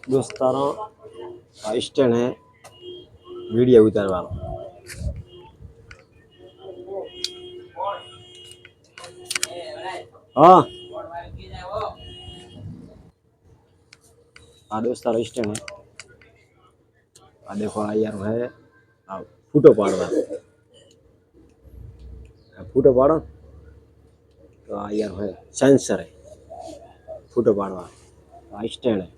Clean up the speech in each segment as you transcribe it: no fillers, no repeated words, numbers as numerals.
दोस्तों स्टैंड है वीडियो उतार वाला। हाँ दोस्तों स्टैंड है। देखो यार है फूटो पाड़वा फूटो पाड़ो तो यार है सेंसर है फूटो पाड़वा स्टैंड है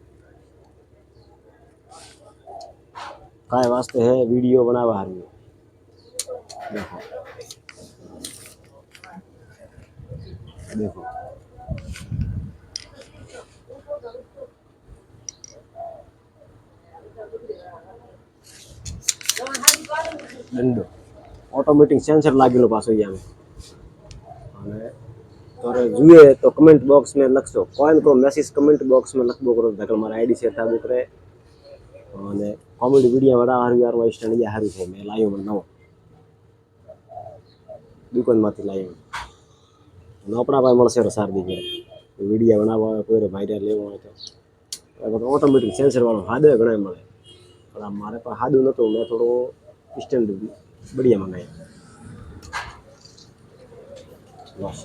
काय वास्ते है वीडियो बनावा हारू। देखो देखो दंडो ऑटोमेटिक सेंसर लागेलो पाछो यहाँ में तोरे जुए तो कमेंट बॉक्स में लखशो कोई को मैसेज कमेंट बॉक्स में लखबो करो धकल मारा आईडी शेयर थाबो करे અને કોમેડી વિડીયો વાળા હારું યાર વાઇસ સ્ટેન્ડ હારું છે મેં લાવ્યો મને નવો દુકાનમાંથી લાવ્યો આપણા ભાઈ મળશે રસારદી ઘરે વિડીયો બનાવવા હોય કોઈ વાયરલ લેવો હોય તો ઓટોમેટિક સેન્સર વાળો હાદે ઘણા મળે પણ મારે પાસે હાદું નહોતું મેં થોડો સ્ટેન્ડ બઢિયા મંગાવ્યો બસ